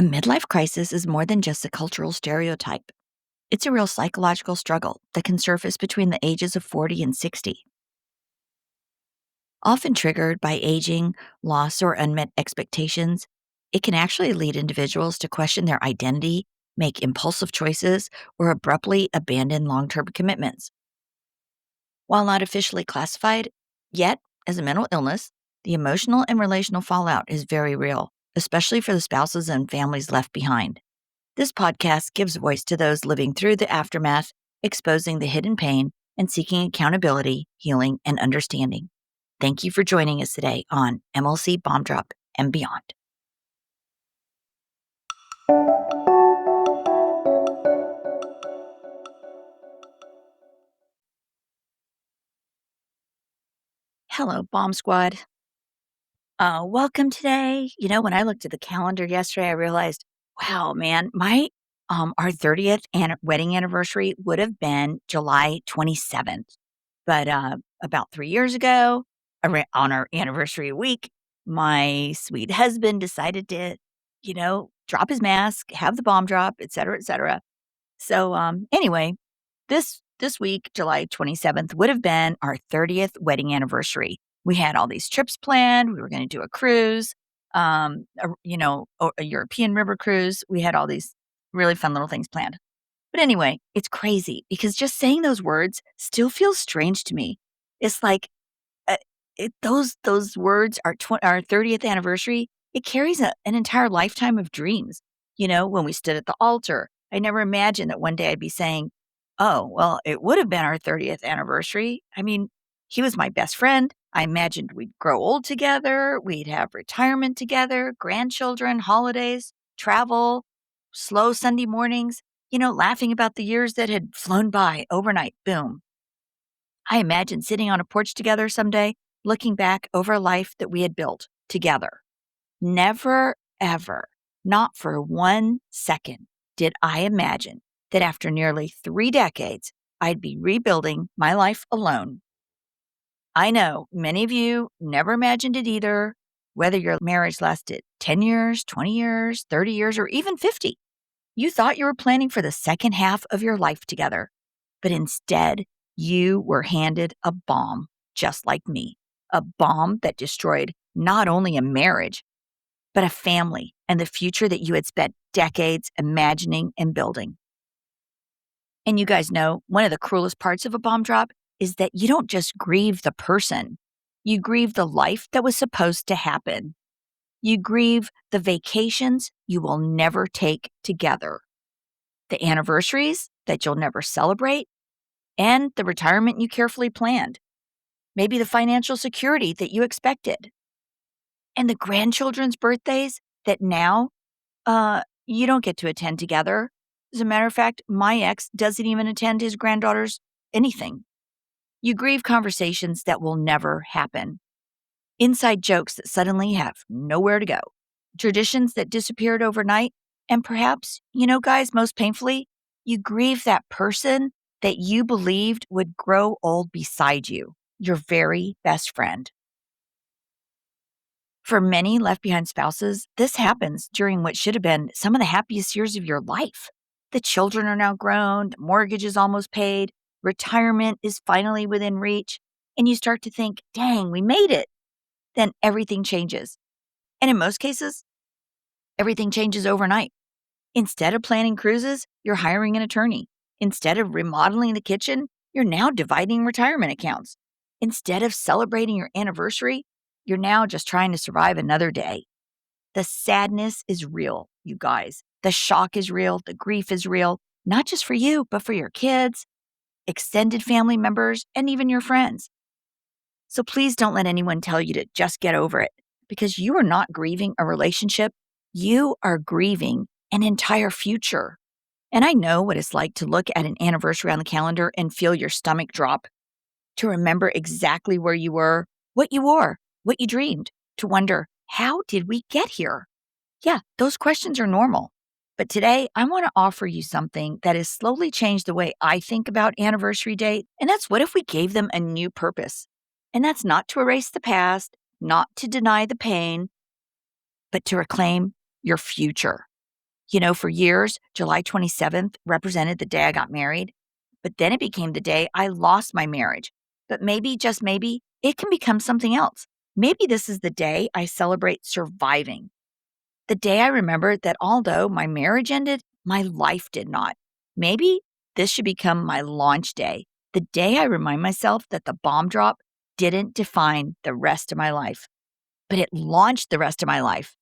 A midlife crisis is more than just a cultural stereotype. It's a real psychological struggle that can surface between the ages of 40 and 60. Often triggered by aging, loss, or unmet expectations, it can actually lead individuals to question their identity, make impulsive choices, or abruptly abandon long term commitments. While not officially classified yet as a mental illness, the emotional and relational fallout is very real, especially for the spouses and families left behind. This podcast gives voice to those living through the aftermath, exposing the hidden pain, and seeking accountability, healing, and understanding. Thank you for joining us today on MLC Bomb Drop and Beyond. Hello, Bomb Squad. Welcome today. When I looked at the calendar yesterday, I realized, wow, man, my our 30th wedding anniversary would have been July 27th. But about 3 years ago, on our anniversary week, my sweet husband decided to, drop his mask, have the bomb drop, et cetera, et cetera. So anyway, this week, July 27th, would have been our 30th wedding anniversary. We had all these trips planned. We were going to do a cruise, a European river cruise. We had all these really fun little things planned. But anyway, it's crazy because just saying those words still feels strange to me. It's like uh, those words, our 30th anniversary, it carries an entire lifetime of dreams. When we stood at the altar, I never imagined that one day I'd be saying, oh, well, it would have been our 30th anniversary. I mean, he was my best friend. I imagined we'd grow old together, we'd have retirement together, grandchildren, holidays, travel, slow Sunday mornings, laughing about the years that had flown by overnight. Boom. I imagined sitting on a porch together someday, looking back over a life that we had built together. Never, ever, not for 1 second, did I imagine that after nearly 3 decades, I'd be rebuilding my life alone. I know many of you never imagined it either, whether your marriage lasted 10 years, 20 years, 30 years, or even 50. You thought you were planning for the second half of your life together, but instead, you were handed a bomb, just like me. A bomb that destroyed not only a marriage, but a family and the future that you had spent decades imagining and building. And you guys know, one of the cruelest parts of a bomb drop is that you don't just grieve the person, you grieve the life that was supposed to happen. You grieve the vacations you will never take together, the anniversaries that you'll never celebrate, and the retirement you carefully planned, maybe the financial security that you expected, and the grandchildren's birthdays that now you don't get to attend together. As a matter of fact, my ex doesn't even attend his granddaughter's anything. You grieve conversations that will never happen, inside jokes that suddenly have nowhere to go, traditions that disappeared overnight, and perhaps, guys, most painfully, you grieve that person that you believed would grow old beside you, your very best friend. For many left behind spouses, this happens during what should have been some of the happiest years of your life. The children are now grown, the mortgage is almost paid, retirement is finally within reach, and you start to think, dang, we made it. Then everything changes. And in most cases, everything changes overnight. Instead of planning cruises, you're hiring an attorney. Instead of remodeling the kitchen, you're now dividing retirement accounts. Instead of celebrating your anniversary, you're now just trying to survive another day. The sadness is real, you guys. The shock is real. The grief is real, not just for you, but for your kids, extended family members, and even your friends. So please don't let anyone tell you to just get over it, because you are not grieving a relationship. You are grieving an entire future. And I know what it's like to look at an anniversary on the calendar and feel your stomach drop, to remember exactly where you were, what you wore, what you dreamed, to wonder, how did we get here? Yeah, those questions are normal. But today, I want to offer you something that has slowly changed the way I think about anniversary date. And that's, what if we gave them a new purpose? And that's not to erase the past, not to deny the pain, but to reclaim your future. For years, July 27th represented the day I got married, but then it became the day I lost my marriage. But maybe, just maybe, it can become something else. Maybe this is the day I celebrate surviving. The day I remember that although my marriage ended, my life did not. Maybe this should become my launch day, the day I remind myself that the bomb drop didn't define the rest of my life, but it launched the rest of my life.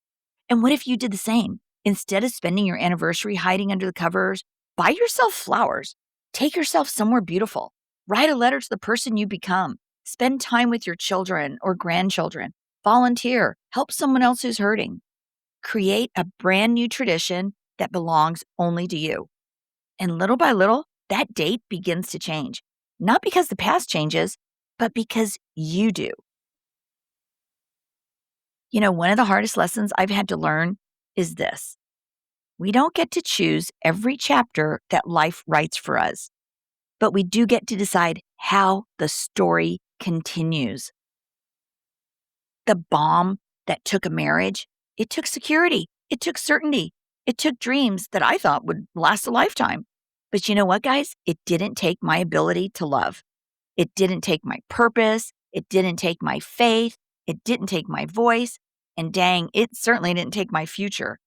And what if you did the same? Instead of spending your anniversary hiding under the covers, buy yourself flowers. Take yourself somewhere beautiful. Write a letter to the person you become. Spend time with your children or grandchildren. Volunteer. Help someone else who's hurting. Create a brand new tradition that belongs only to you. And little by little, that date begins to change. Not because the past changes, but because you do. One of the hardest lessons I've had to learn is this. We don't get to choose every chapter that life writes for us, but we do get to decide how the story continues. The bomb that took a marriage, it took security, it took certainty, it took dreams that I thought would last a lifetime. But you know what, guys? It didn't take my ability to love. It didn't take my purpose. It didn't take my faith. It didn't take my voice. And dang, it certainly didn't take my future.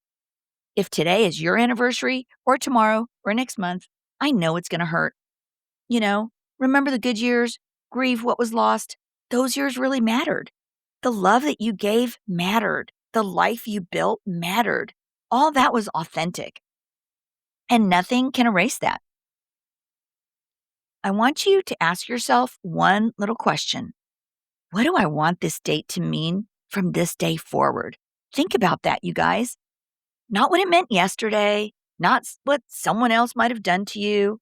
If today is your anniversary or tomorrow or next month, I know it's going to hurt. Remember the good years, grieve what was lost. Those years really mattered. The love that you gave mattered. The life you built mattered. All that was authentic. And nothing can erase that. I want you to ask yourself one little question. What do I want this date to mean from this day forward? Think about that, you guys. Not what it meant yesterday, not what someone else might have done to you,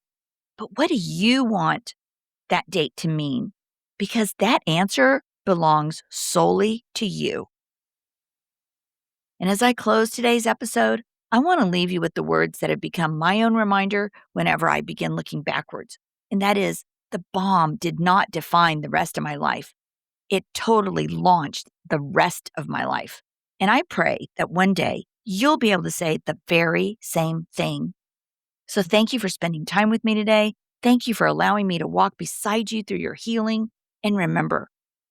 but what do you want that date to mean? Because that answer belongs solely to you. And as I close today's episode, I want to leave you with the words that have become my own reminder whenever I begin looking backwards. And that is, the bomb did not define the rest of my life. It totally launched the rest of my life. And I pray that one day you'll be able to say the very same thing. So thank you for spending time with me today. Thank you for allowing me to walk beside you through your healing. And remember,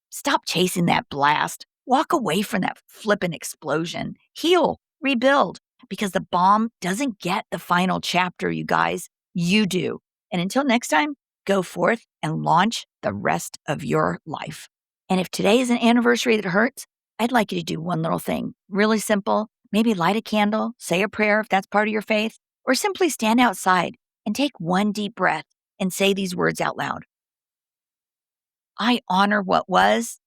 stop chasing that blast. Walk away from that flippant explosion. Heal, rebuild, because the bomb doesn't get the final chapter, you guys. You do. And until next time, go forth and launch the rest of your life. And if today is an anniversary that hurts, I'd like you to do one little thing. Really simple. Maybe light a candle, say a prayer if that's part of your faith, or simply stand outside and take one deep breath and say these words out loud. I honor what was,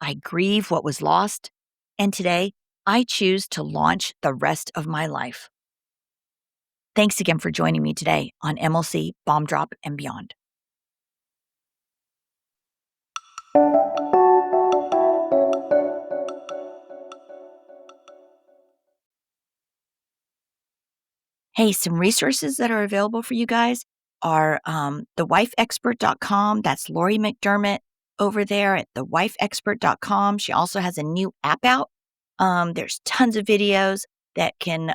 I grieve what was lost, and today I choose to launch the rest of my life. Thanks again for joining me today on MLC Bomb Drop and Beyond. Hey, some resources that are available for you guys are thewifeexpert.com. That's Lori McDermott over there at thewifeexpert.com. She also has a new app out. There's tons of videos that can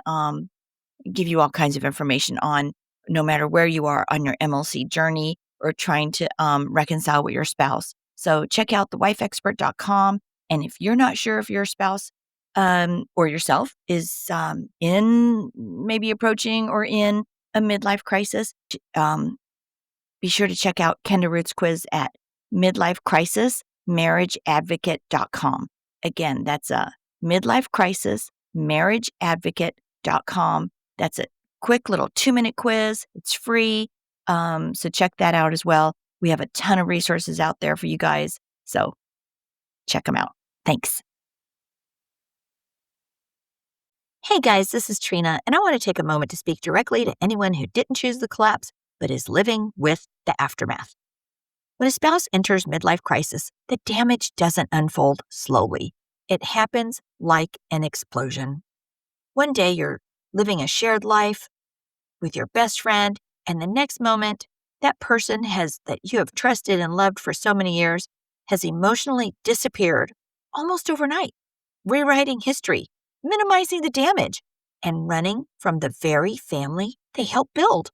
give you all kinds of information on no matter where you are on your MLC journey or trying to reconcile with your spouse. So check out thewifeexpert.com. And if you're not sure if your spouse or yourself is in maybe approaching or in a midlife crisis, be sure to check out Kenda Root's quiz at midlifecrisismarriageadvocate.com. Again, that's a midlifecrisismarriageadvocate.com. That's a quick little 2-minute quiz. It's free. So check that out as well. We have a ton of resources out there for you guys. So check them out. Thanks. Hey guys, this is Trina, and I want to take a moment to speak directly to anyone who didn't choose the collapse, but is living with the aftermath. When a spouse enters midlife crisis, the damage doesn't unfold slowly. It happens like an explosion. One day you're living a shared life with your best friend, and the next moment, that person that you have trusted and loved for so many years has emotionally disappeared almost overnight, rewriting history, minimizing the damage, and running from the very family they helped build.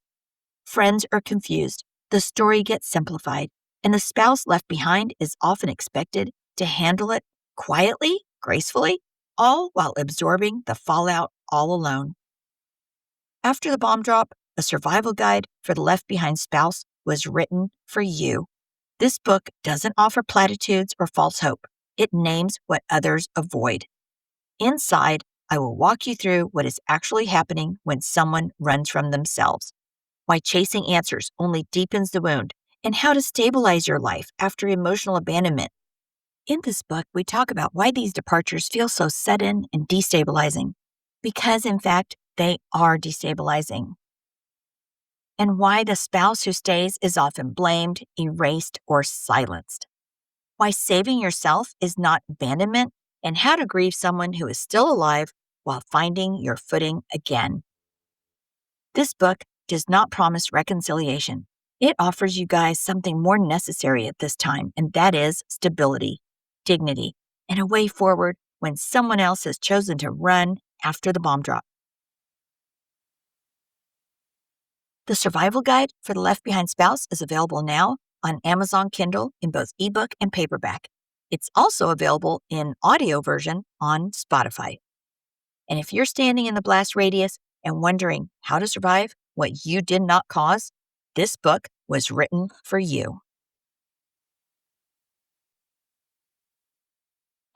Friends are confused, the story gets simplified, and the spouse left behind is often expected to handle it quietly, gracefully, all while absorbing the fallout all alone. After the bomb drop, a survival guide for the left behind spouse was written for you. This book doesn't offer platitudes or false hope. It names what others avoid. Inside, I will walk you through what is actually happening when someone runs from themselves, why chasing answers only deepens the wound, and how to stabilize your life after emotional abandonment. In this book, we talk about why these departures feel so sudden and destabilizing, because in fact, they are destabilizing, and why the spouse who stays is often blamed, erased, or silenced. Why saving yourself is not abandonment, and how to grieve someone who is still alive while finding your footing again. This book does not promise reconciliation. It offers you guys something more necessary at this time, and that is stability, dignity, and a way forward when someone else has chosen to run after the bomb drop. The Survival Guide for the Left Behind Spouse is available now on Amazon Kindle in both ebook and paperback. It's also available in audio version on Spotify. And if you're standing in the blast radius and wondering how to survive what you did not cause, this book was written for you.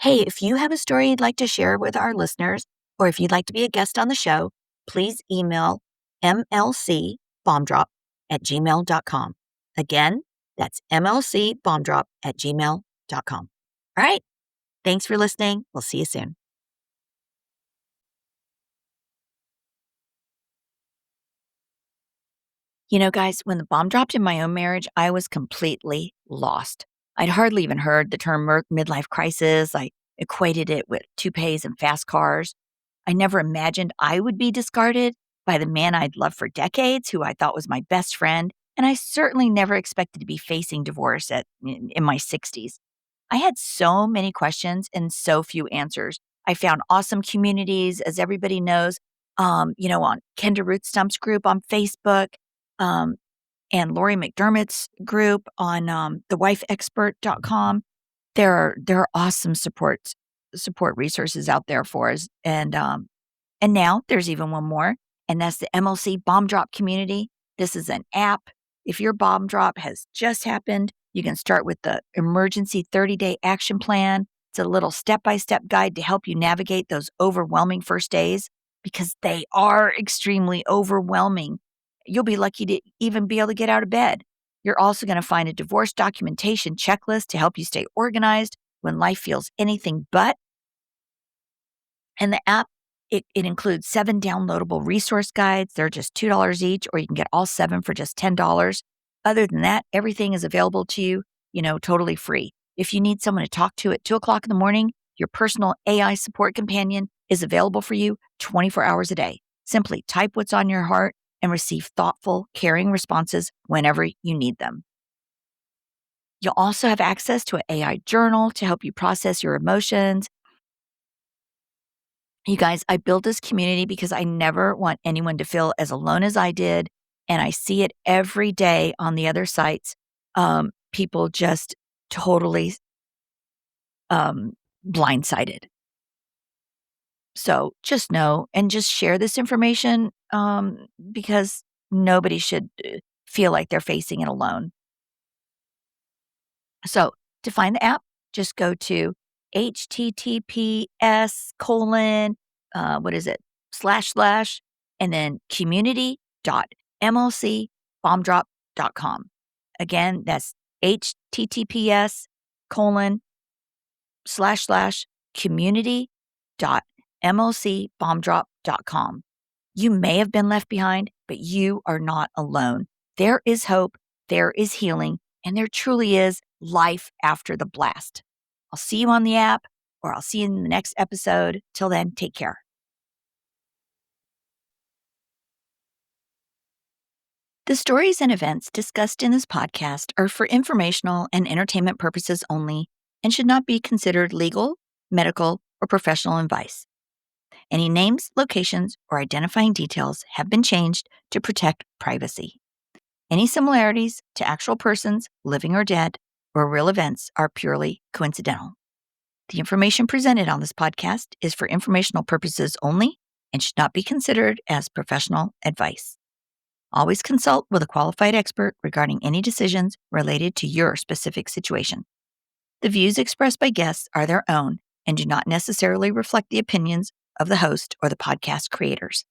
Hey, if you have a story you'd like to share with our listeners, or if you'd like to be a guest on the show, please email mlcbombdrop@gmail.com. Again, that's mlcbombdrop@gmail.com. All right. Thanks for listening. We'll see you soon. You know, guys, when the bomb dropped in my own marriage, I was completely lost. I'd hardly even heard the term midlife crisis. I equated it with toupees and fast cars. I never imagined I would be discarded by the man I'd loved for decades, who I thought was my best friend. And I certainly never expected to be facing divorce in my 60s. I had so many questions and so few answers. I found awesome communities, as everybody knows, on Kendra Ruth Stump's group on Facebook, um, and Lori McDermott's group on thewifeexpert.com. There are awesome support resources out there for us. And now there's even one more, and that's the MLC Bomb Drop Community. This is an app. If your bomb drop has just happened, you can start with the emergency 30-day action plan. It's a little step-by-step guide to help you navigate those overwhelming first days, because they are extremely overwhelming. You'll be lucky to even be able to get out of bed. You're also going to find a divorce documentation checklist to help you stay organized when life feels anything but. And the app, it includes 7 downloadable resource guides. They're just $2 each, or you can get all 7 for just $10. Other than that, everything is available to you, totally free. If you need someone to talk to at 2 o'clock in the morning, your personal AI support companion is available for you 24 hours a day. Simply type what's on your heart and receive thoughtful, caring responses whenever you need them. You'll also have access to an AI journal to help you process your emotions. You guys, I built this community because I never want anyone to feel as alone as I did, and I see it every day on the other sites. People just totally blindsided. So just know and just share this information, because nobody should feel like they're facing it alone. So to find the app, just go to https:// and then community.mlcbombdrop.com. Again, that's https:// community.mlcbombdrop.com. You may have been left behind, but you are not alone. There is hope, there is healing, and there truly is life after the blast. I'll see you on the app, or I'll see you in the next episode. Till then, take care. The stories and events discussed in this podcast are for informational and entertainment purposes only and should not be considered legal, medical, or professional advice. Any names, locations, or identifying details have been changed to protect privacy. Any similarities to actual persons, living or dead, or real events are purely coincidental. The information presented on this podcast is for informational purposes only and should not be considered as professional advice. Always consult with a qualified expert regarding any decisions related to your specific situation. The views expressed by guests are their own and do not necessarily reflect the opinions of the host or the podcast creators.